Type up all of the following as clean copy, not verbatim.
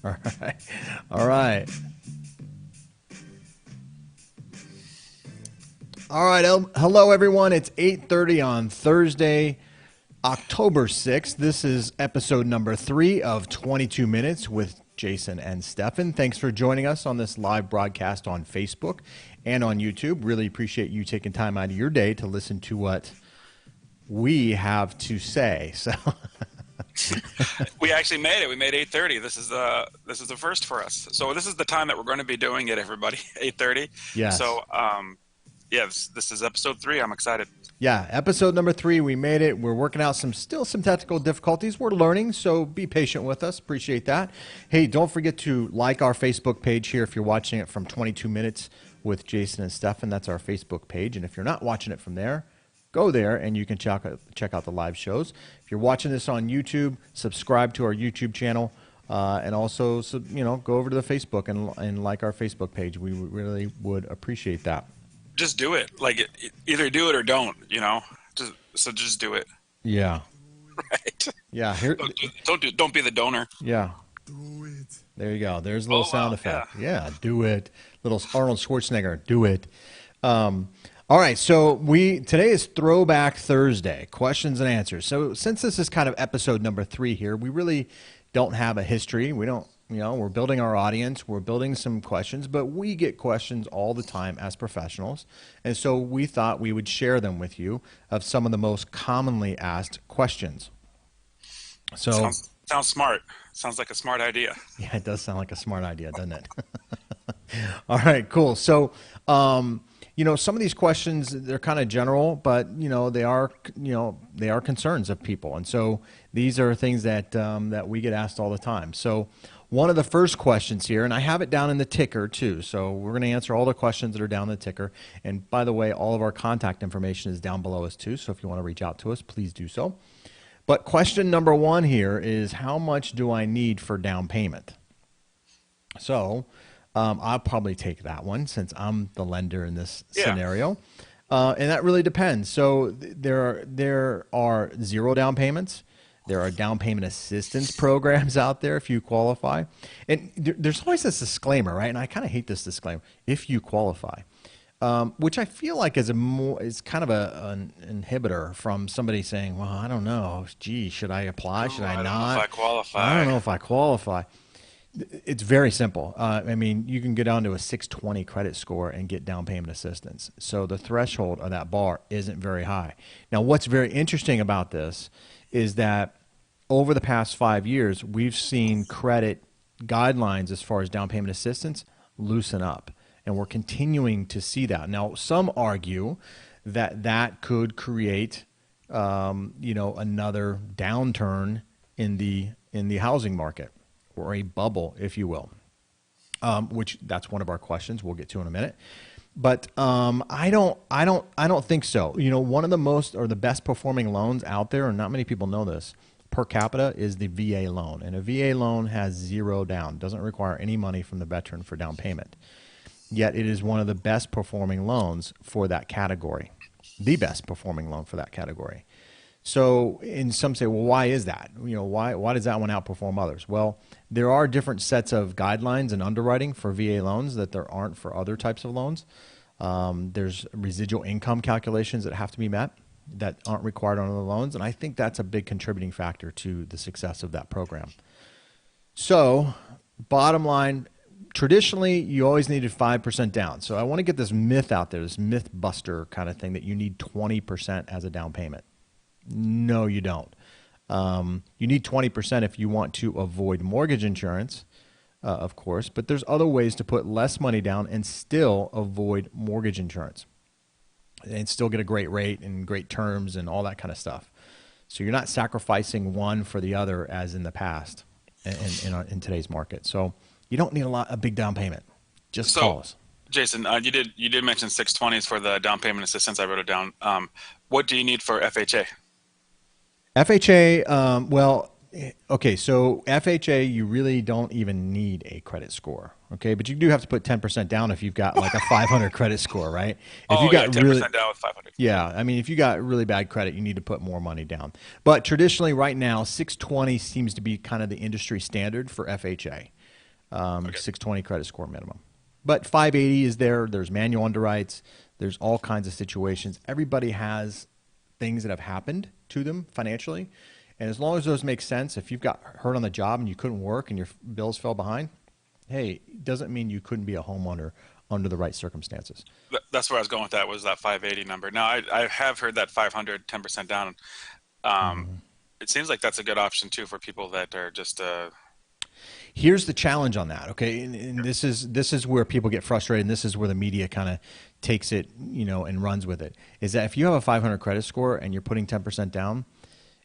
All right. All right. All right. Hello, everyone. It's 8:30 on Thursday, October 6th. This is episode number 3 of 22 Minutes with Jayson and Stefan. Thanks for joining us on this live broadcast on Facebook and on YouTube. Really appreciate you taking time out of your day to listen to what we have to say. So we actually made it. We made 8:30. This is the first for us. So this is the time that we're going to be doing it, everybody. 8:30. Yes. So this is episode 3. I'm excited. Yeah, episode number 3. We made it. We're working out some technical difficulties. We're learning, so be patient with us. Appreciate that. Hey, don't forget to like our Facebook page here if you're watching it from 22 Minutes with Jayson and Stefan. That's our Facebook page. And if you're not watching it from there, go there and you can check out the live shows. If you're watching this on YouTube, subscribe to our YouTube channel, and also go over to the Facebook and like our Facebook page. We really would appreciate that. Just do it. Like either do it or don't. Just do it. Yeah. Right. Yeah. Don't be the donor. Yeah. Do it. There you go. There's a little sound effect. Yeah. Do it. Little Arnold Schwarzenegger. Do it. All right. So today is Throwback Thursday, questions and answers. So since this is kind of episode number 3 here, we really don't have a history. We don't, we're building our audience. We're building some questions, but we get questions all the time as professionals. And so we thought we would share them with you of some of the most commonly asked questions. So sounds smart. Sounds like a smart idea. Yeah, it does sound like a smart idea, doesn't it? All right, cool. So, some of these questions, they're kind of general, but they are concerns of people, and so these are things that we get asked all the time. So, one of the first questions here, and I have it down in the ticker too. So we're going to answer all the questions that are down in the ticker. And by the way, all of our contact information is down below us too. So if you want to reach out to us, please do so. But question number 1 here is, how much do I need for down payment? So I'll probably take that one since I'm the lender in this scenario. And that really depends. So there are 0 down payments. There are down payment assistance programs out there if you qualify. And there's always this disclaimer, right? And I kind of hate this disclaimer, if you qualify, which I feel like is kind of an inhibitor from somebody saying, well, I don't know. Gee, should I apply? Should I not? I don't know if I qualify. I don't know if I qualify. It's very simple. You can get down to a 620 credit score and get down payment assistance. So the threshold of that bar isn't very high. Now, what's very interesting about this is that over the past 5 years, we've seen credit guidelines as far as down payment assistance loosen up, and we're continuing to see that. Now, some argue that could create, another downturn in the housing market, or a bubble, if you will. Which that's one of our questions we'll get to in a minute. But I don't think so. One of the most or the best performing loans out there, and not many people know this, per capita, is the VA loan. And a VA loan has 0 down, doesn't require any money from the veteran for down payment. Yet it is one of the best performing loans for that category, the best performing loan for that category. So, and some say, well, why is that? Why does that one outperform others? Well, there are different sets of guidelines and underwriting for VA loans that there aren't for other types of loans. There's residual income calculations that have to be met that aren't required on other loans. And I think that's a big contributing factor to the success of that program. So, bottom line, traditionally, you always needed 5% down. So I want to get this myth out there, this myth buster kind of thing, that you need 20% as a down payment. No, you don't. You need 20% if you want to avoid mortgage insurance, of course, but there's other ways to put less money down and still avoid mortgage insurance and still get a great rate and great terms and all that kind of stuff. So you're not sacrificing one for the other as in the past in today's market. So you don't need a big down payment. Just call us. Jason, you did mention 620s for the down payment assistance. I wrote it down. What do you need for FHA? FHA, okay, so FHA, you really don't even need a credit score, okay? But you do have to put 10% down if you've got like a 500 credit score, right? If you got 10% down with 500. Yeah, I mean, if you got really bad credit, you need to put more money down. But traditionally right now, 620 seems to be kind of the industry standard for FHA. Okay. 620 credit score minimum. But 580 is there. There's manual underwrites. There's all kinds of situations. Everybody has things that have happened to them financially. And as long as those make sense, if you've got hurt on the job and you couldn't work and your bills fell behind, hey, it doesn't mean you couldn't be a homeowner under the right circumstances. That's where I was going with that, was that 580 number. Now, I have heard that 500, 10% down. Um, it seems like that's a good option too for people that are just, Here's the challenge on that, okay? And this is where people get frustrated, and this is where the media kind of takes it, and runs with it. Is that if you have a 500 credit score and you're putting 10% down,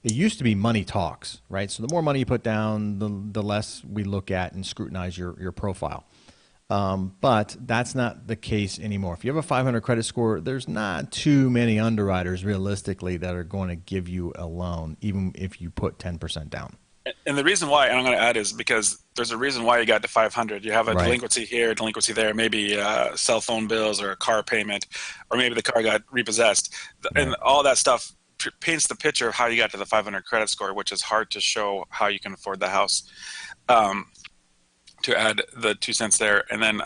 it used to be money talks, right? So the more money you put down, the less we look at and scrutinize your profile. But that's not the case anymore. If you have a 500 credit score, there's not too many underwriters realistically that are going to give you a loan, even if you put 10% down. and the reason why, and I'm going to add, is because there's a reason why you got to 500. You have a Right. delinquency here, delinquency there, maybe cell phone bills or a car payment, or maybe the car got repossessed. Right. And all that stuff paints the picture of how you got to the 500 credit score, which is hard to show how you can afford the house. Um, to add the 2 cents there. And then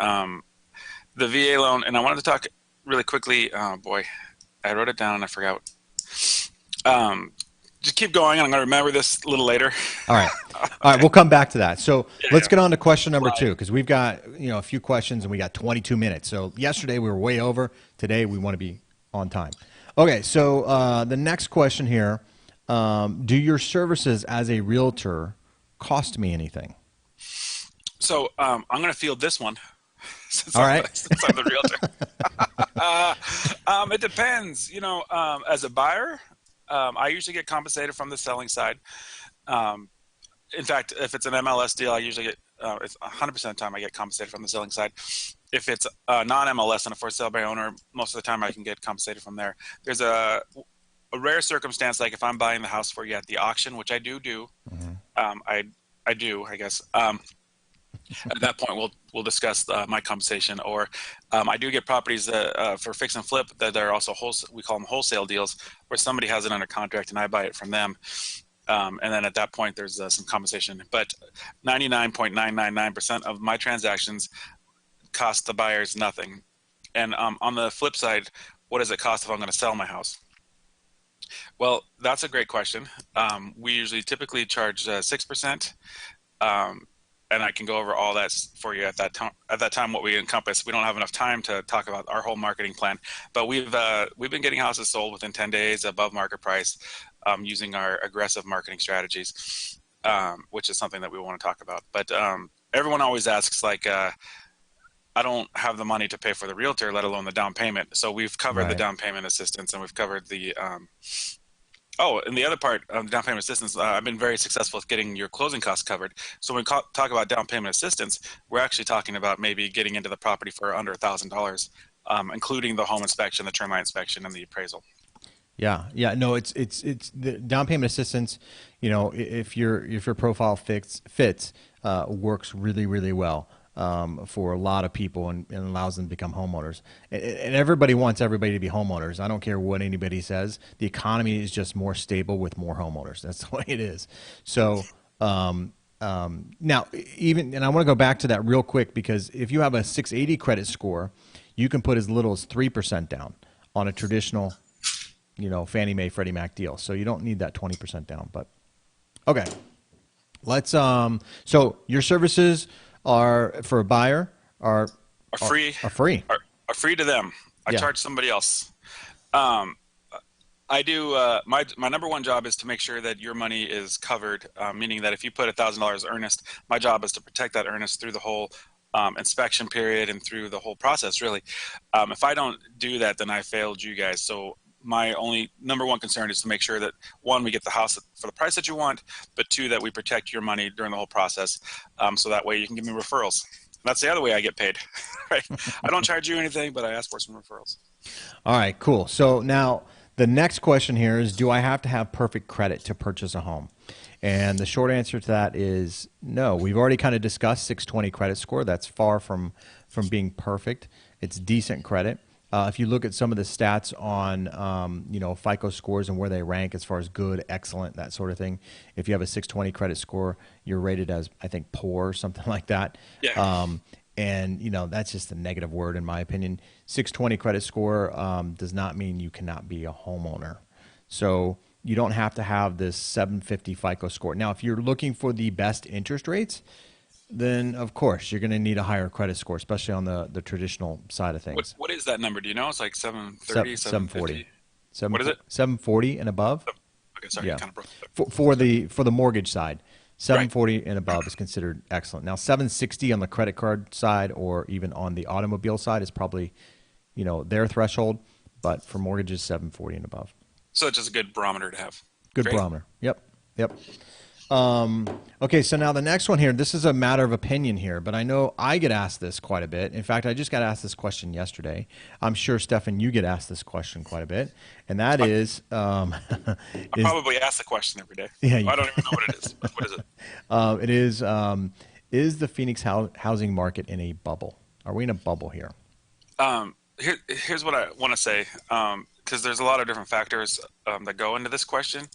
the VA loan, and I wanted to talk really quickly. Oh boy, I wrote it down and I forgot. Um, just keep going. I'm going to remember this a little later. All right. All right. We'll come back to that. So let's Yeah. get on to question number two, because we've got, a few questions and we got 22 minutes. So yesterday we were way over. Today we want to be on time. Okay. So the next question here, do your services as a realtor cost me anything? So I'm going to field this one since All right. since I'm the realtor. It depends. As a buyer, I usually get compensated from the selling side. Um, in fact, if it's an MLS deal, I usually get it's 100% of the time I get compensated from the selling side. If it's non-MLS and a for sale by owner, most of the time I can get compensated from there. There's a rare circumstance, like if I'm buying the house for you at the auction, which I do. I do, I guess. At that point, we'll discuss my compensation. Or I do get properties that, for fix and flip, that are also we call them wholesale deals, where somebody has it under contract and I buy it from them. And then at that point, there's some compensation. But 99.999% of my transactions cost the buyers nothing. And on the flip side, what does it cost if I'm going to sell my house? Well, that's a great question. We usually typically charge 6%. And I can go over all that for you at that time. At that time, what we encompass. We don't have enough time to talk about our whole marketing plan, but we've been getting houses sold within 10 days above market price, using our aggressive marketing strategies, which is something that we want to talk about. But everyone always asks, like, I don't have the money to pay for the realtor, let alone the down payment. So we've covered the Right. down payment assistance, and we've covered the oh, and the other part of down payment assistance, I've been very successful with getting your closing costs covered. So when we talk about down payment assistance, we're actually talking about maybe getting into the property for under $1,000, including the home inspection, the termite inspection, and the appraisal. Yeah, yeah, no, it's the down payment assistance. If your profile fits, works really really well for a lot of people, and allows them to become homeowners. And everybody wants everybody to be homeowners. I don't care what anybody says. The economy is just more stable with more homeowners. That's the way it is. So now, and I want to go back to that real quick, because if you have a 680 credit score, you can put as little as 3% down on a traditional Fannie Mae, Freddie Mac deal. So you don't need that 20% down. But okay, let's so your services are for a buyer are Are free, are free. are free to them. I Yeah. charge somebody else. Um, I do. My number one job is to make sure that your money is covered. Meaning that if you put $1,000 earnest, my job is to protect that earnest through the whole inspection period and through the whole process. Really, if I don't do that, then I failed you guys. So my only number one concern is to make sure that, one, we get the house for the price that you want, but two, that we protect your money during the whole process, so that way you can give me referrals. That's the other way I get paid. Right? I don't charge you anything, but I ask for some referrals. All right, cool. So now the next question here is, do I have to have perfect credit to purchase a home? And the short answer to that is no. We've already kind of discussed 620 credit score. That's far from being perfect. It's decent credit. If you look at some of the stats on, FICO scores and where they rank as far as good, excellent, that sort of thing. If you have a 620 credit score, you're rated as, I think, poor, something like that. Yeah. And that's just a negative word in my opinion. 620 credit score does not mean you cannot be a homeowner. So you don't have to have this 750 FICO score. Now, if you're looking for the best interest rates, then of course you're going to need a higher credit score, especially on the traditional side of things. What is that number? Do you know? It's like 730, 740, 750. What is it? 740 and above. Okay, sorry, Yeah, kind of broke. for the mortgage side, Right. 740 and above is considered excellent. Now 760 on the credit card side or even on the automobile side is probably their threshold, but for mortgages 740 and above. So it's just a good barometer to have. Good Great. barometer. Yep. Okay, so now the next one here, this is a matter of opinion here, but I know I get asked this quite a bit. In fact, I just got asked this question yesterday. I'm sure, Stefan, you get asked this question quite a bit, and that is, I probably ask the question every day. Yeah, I don't even know what it is. But what is it? it is the Phoenix housing market in a bubble? Are we in a bubble here? Here's what I want to say, because there's a lot of different factors that go into this question.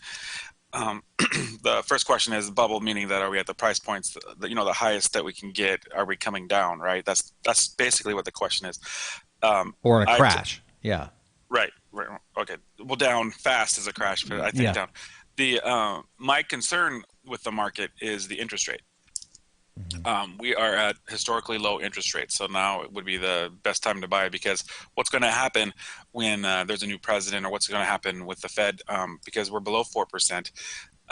The first question is bubble, meaning that are we at the price points, the highest that we can get? Are we coming down? Right. That's basically what the question is. Or in a crash? Yeah. Right. Okay. Well, down fast is a crash, but I think Yeah. down. The my concern with the market is the interest rate. We are at historically low interest rates, so now it would be the best time to buy because what's going to happen when there's a new president, or what's going to happen with the Fed, because we're below 4%.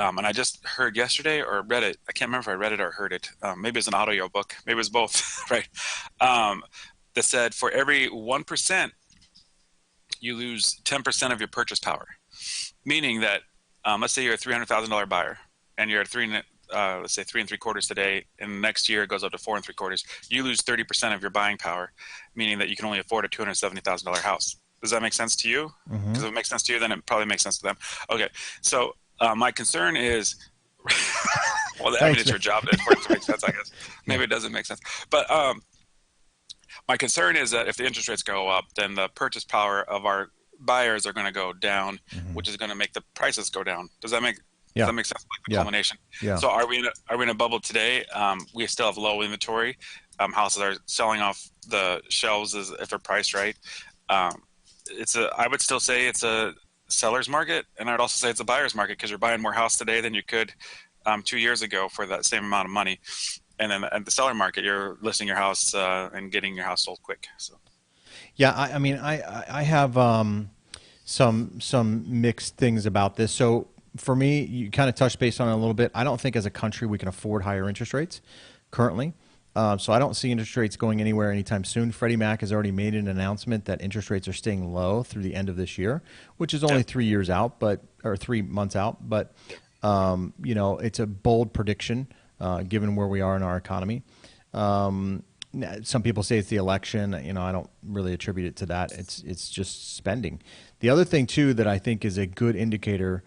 And I just heard yesterday or read it. I can't remember if I read it or heard it. Maybe it's an audio book. Maybe it was both, right? That said for every 1%, you lose 10% of your purchase power. Meaning that, let's say you're a $300,000 buyer and you're at let's say 3.75 today, and next year it goes up to 4.75. You lose 30% of your buying power, meaning that you can only afford a $270,000 house. Does that make sense to you? Because if it makes sense to you, then it probably makes sense to them. Okay, so my concern is, well, I mean, it's your job for it to make sense, I guess. Maybe it doesn't make sense, but my concern is that if the interest rates go up, then the purchase power of our buyers are going to go down, which is going to make the prices go down. Does that make sense? Like the culmination. Yeah. So are we in a bubble today? We still have low inventory. Houses are selling off the shelves if they're priced right. I would still say it's a seller's market, and I'd also say it's a buyer's market because you're buying more house today than you could 2 years ago for that same amount of money. And then at the seller market, you're listing your house and getting your house sold quick. So. Yeah, I mean, I have some mixed things about this. So for me, you kind of touched base on it a little bit. I don't think as a country we can afford higher interest rates currently. So I don't see interest rates going anywhere anytime soon. Freddie Mac has already made an announcement that interest rates are staying low through the end of this year, which is only 3 years out, or 3 months out. But it's a bold prediction given where we are in our economy. Some people say it's the election. I don't really attribute it to that. It's just spending. The other thing too that I think is a good indicator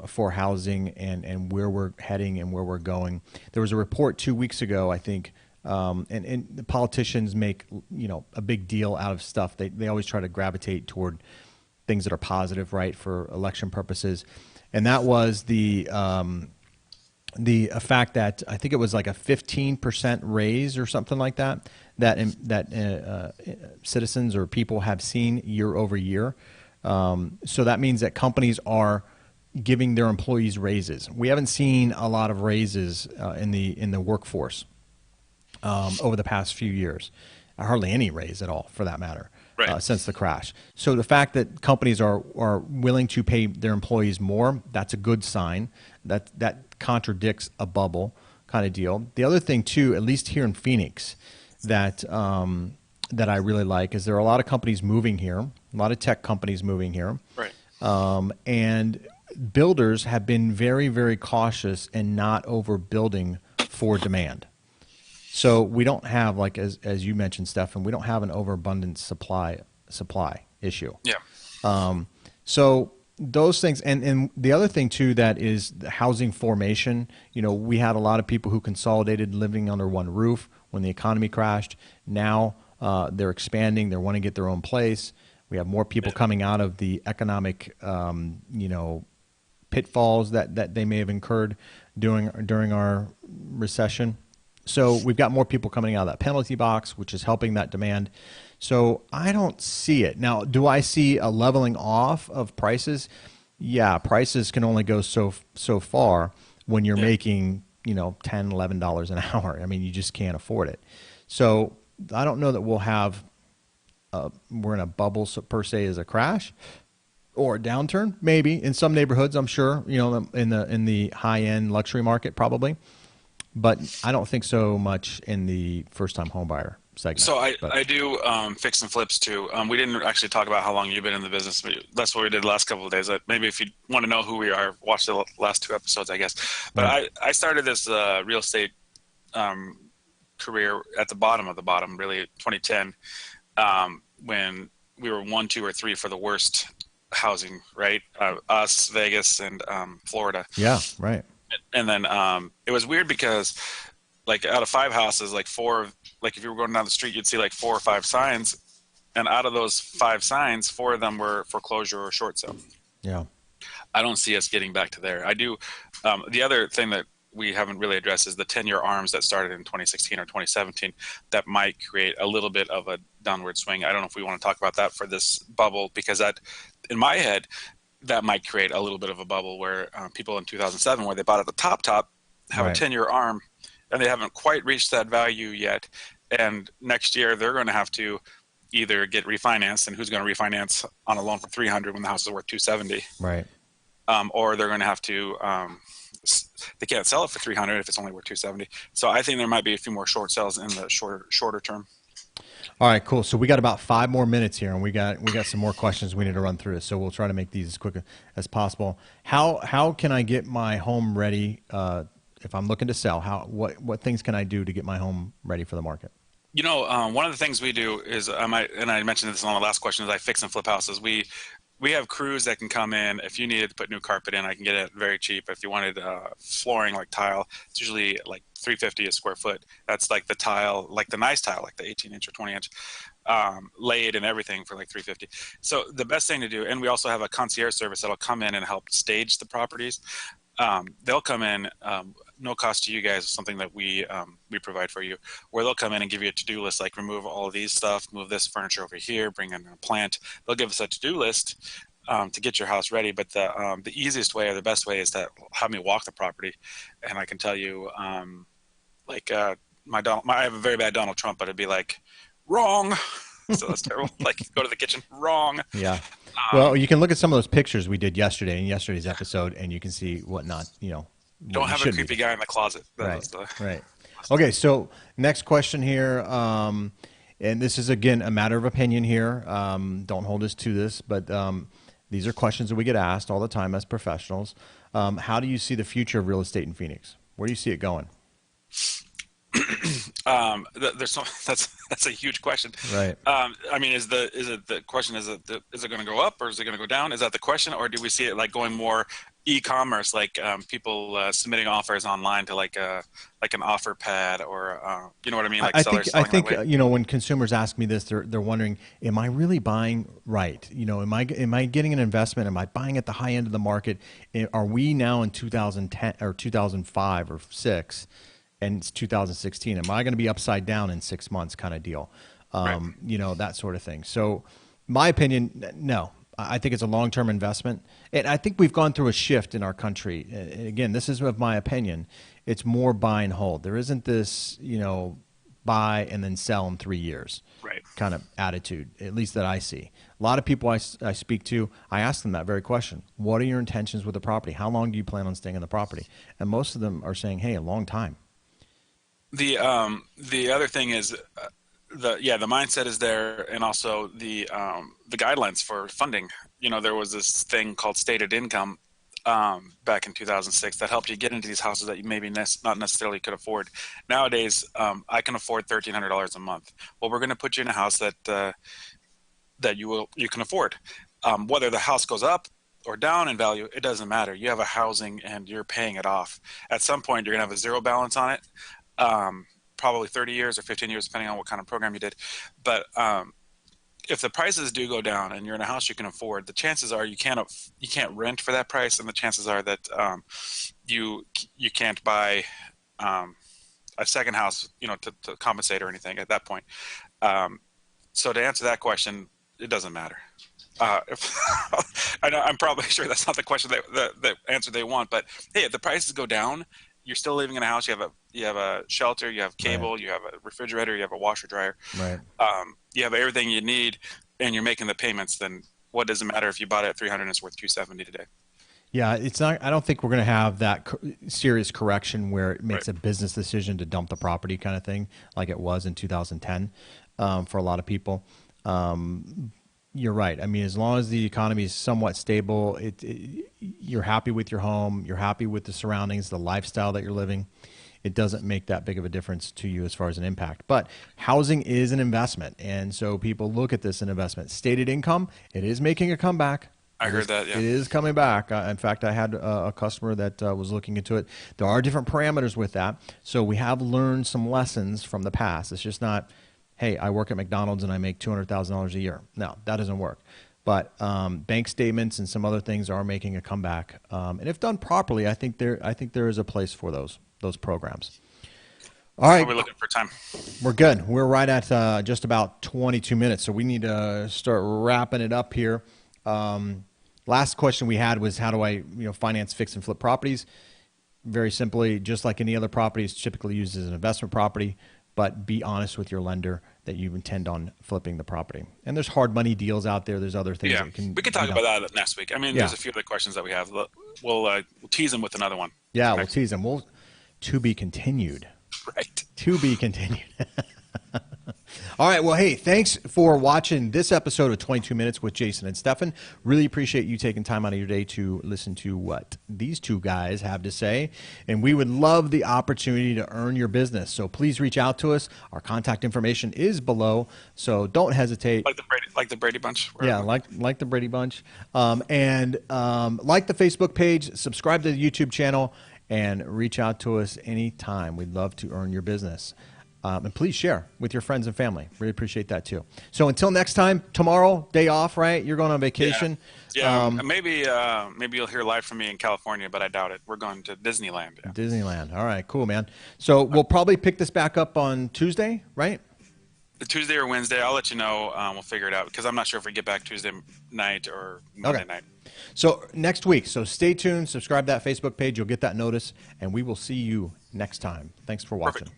for housing and where we're heading and where we're going. There was a report 2 weeks ago, I think, and the politicians make a big deal out of stuff. They always try to gravitate toward things that are positive, right, for election purposes. And that was the fact that I think it was like a 15% raise or something like that citizens or people have seen year over year. So that means that companies are giving their employees raises. We haven't seen a lot of raises in the workforce over the past few years. Hardly any raise at all, for that matter, right. Since the crash. So the fact that companies are willing to pay their employees more, that's a good sign. That contradicts a bubble kind of deal. The other thing too, at least here in Phoenix, that I really like is there are a lot of companies moving here, a lot of tech companies moving here, right. And builders have been very, very cautious and not overbuilding for demand. So we don't have, like as you mentioned, Stefan, we don't have an overabundant supply issue. Yeah. So those things, and the other thing too that is the housing formation. We had a lot of people who consolidated living under one roof when the economy crashed. Now They're expanding. They want to get their own place. We have more people coming out of the economic, pitfalls that they may have incurred during our recession. So we've got more people coming out of that penalty box, which is helping that demand. So I don't see it. Now, do I see a leveling off of prices? Yeah, prices can only go so far when you're Yeah. making, $10, $11 an hour. I mean, you just can't afford it. So I don't know that we're in a bubble per se as a crash or a downturn. Maybe in some neighborhoods, I'm sure, in the high end luxury market, probably. But I don't think so much in the first time home buyer segment. So I, But I do fix and flips too. We didn't actually talk about how long you've been in the business. But that's what we did the last couple of days. Maybe if you want to know who we are, watch the last two episodes, I guess. But right, I started this real estate um, career at the bottom of the bottom, really 2010, when we were one, two, or three for the worst housing, right? Us, Vegas, and Florida. yeah, right, And then it was weird because like out of five houses, like like if you were going down the street, you'd see like four or five signs. And out of those five signs, four of them were foreclosure or short sale. yeah, I don't see us getting back to there. I do. The other thing that we haven't really addressed is the 10-year arms that started in 2016 or 2017 that might create a little bit of a downward swing. I don't know if we want to talk about that for this bubble, because that, in my head, that might create a little bit of a bubble where people in 2007, where they bought at the top, have a right, 10-year arm, and they haven't quite reached that value yet. And next year, they're going to have to either get refinanced, and who's going to refinance on a loan for 300 when the house is worth 270, right. or they're going to have to they can't sell it for 300 if it's only worth 270. So I think there might be a few more short sales in the shorter term. All right, cool. So we got about 5 more minutes here, and we got some more questions we need to run through. So we'll try to make these as quick as possible. How can I get my home ready if I'm looking to sell? What things can I do to get my home ready for the market? One of the things we do is I mentioned this on the last question, is I fix and flip houses. We have crews that can come in. If you needed to put new carpet in, I can get it very cheap. If you wanted flooring, like tile, it's usually like $350 a square foot. That's like the tile, like the nice tile, like the 18-inch or 20-inch, laid and everything for like $350. So the best thing to do, and we also have a concierge service that'll come in and help stage the properties. They'll come in, no cost to you guys, something that we provide for you, where they'll come in and give you a to-do list, like remove all of these stuff, move this furniture over here, bring in a plant. They'll give us a to-do list to get your house ready. But the easiest way or the best way is to have me walk the property, and I can tell you, like I have a very bad Donald Trump, but it'd be like wrong. So that's terrible. Like go to the kitchen, wrong. Yeah. Well, you can look at some of those pictures we did yesterday in yesterday's episode, and you can see what not, what Don't you have a shouldn't creepy be. guy in the closet. That Right. was the Right. Okay. So next question here, and this is again a matter of opinion here. Don't hold us to this, but these are questions that we get asked all the time as professionals. How do you see the future of real estate in Phoenix? Where do you see it going? there's so that's a huge question. Right. I mean, is the question, is it going to go up or is it going to go down? Is that the question, or do we see it like going more e-commerce, like people submitting offers online to like an offer pad, or you know what I mean, like I sellers think I selling that think way? when consumers ask me this, they're wondering, am I really buying right? Am I getting an investment? Am I buying at the high end of the market? Are we now in 2010 or 2005 or six, and it's 2016? Am I going to be upside down in 6 months, kind of deal? Right. That sort of thing. So, my opinion, no. I think it's a long-term investment, and I think we've gone through a shift in our country. And again, this is of my opinion. It's more buy and hold. There isn't this, buy and then sell in 3 years Right. kind of attitude, at least that I see. A lot of people I speak to, I ask them that very question. What are your intentions with the property? How long do you plan on staying in the property? And most of them are saying, hey, a long time. The other thing is the mindset is there, and also the guidelines for funding. There was this thing called stated income back in 2006 that helped you get into these houses that you maybe not necessarily could afford. Nowadays, I can afford $1,300 a month. Well, we're going to put you in a house that you can afford. Whether the house goes up or down in value, it doesn't matter. You have a housing and you're paying it off. At some point, you're going to have a zero balance on it. probably 30 years or 15 years, depending on what kind of program you did. But if the prices do go down and you're in a house you can afford, the chances are you can't rent for that price, and the chances are that you can't buy a second house, to compensate or anything at that point. So to answer that question, it doesn't matter. I'm probably sure that's not the question the answer they want, but hey, if the prices go down, you're still living in a house. You have a shelter, you have cable, Right. you have a refrigerator, you have a washer dryer, Right. you have everything you need, and you're making the payments. Then what does it matter if you bought it at 300 and it's worth 270 today? Yeah, it's not. I don't think we're going to have that serious correction where it Right. makes a business decision to dump the property, kind of thing, like it was in 2010 for a lot of people. You're right. I mean, as long as the economy is somewhat stable, you're happy with your home, you're happy with the surroundings, the lifestyle that you're living. It doesn't make that big of a difference to you as far as an impact. But housing is an investment, and so people look at this as an investment. Stated income, it is making a comeback. I heard that. It Yeah. is coming back. In fact, I had a customer that was looking into it. There are different parameters with that. So we have learned some lessons from the past. It's just not, hey, I work at McDonald's and I make $200,000 a year. No, that doesn't work. But bank statements and some other things are making a comeback. And if done properly, I think there is a place for those programs. All How are right, we looking for time? we're good. We're right at just about 22 minutes, so we need to start wrapping it up here. Last question we had was, how do I finance fix and flip properties? Very simply, just like any other property, it's typically used as an investment property, but be honest with your lender that you intend on flipping the property. And there's hard money deals out there. There's other things Yeah, that can we can be talk done. about that next week. I mean, Yeah, there's a few other questions that we have. We'll tease them with another one yeah, for we'll next week. tease them. We'll to be continued. Right. To be continued. All right. Well, hey, thanks for watching this episode of 22 Minutes with Jayson and Stefan. Really appreciate you taking time out of your day to listen to what these two guys have to say. And we would love the opportunity to earn your business. So please reach out to us. Our contact information is below. So don't hesitate. Like the Brady Bunch. Yeah, like the Brady Bunch. And like the Facebook page, subscribe to the YouTube channel, and reach out to us anytime. We'd love to earn your business. And please share with your friends and family. Really appreciate that too. So until next time, tomorrow, day off, right? You're going on vacation. Yeah. Maybe you'll hear live from me in California, but I doubt it. We're going to Disneyland. Yeah. Disneyland. All right, cool, man. So we'll probably pick this back up on Tuesday, right? Tuesday or Wednesday, I'll let you know. We'll figure it out because I'm not sure if we get back Tuesday night or Monday night. So next week. So stay tuned. Subscribe to that Facebook page. You'll get that notice, and we will see you next time. Thanks for watching. Perfect.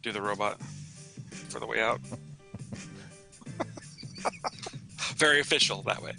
Do the robot for the way out. Very official that way.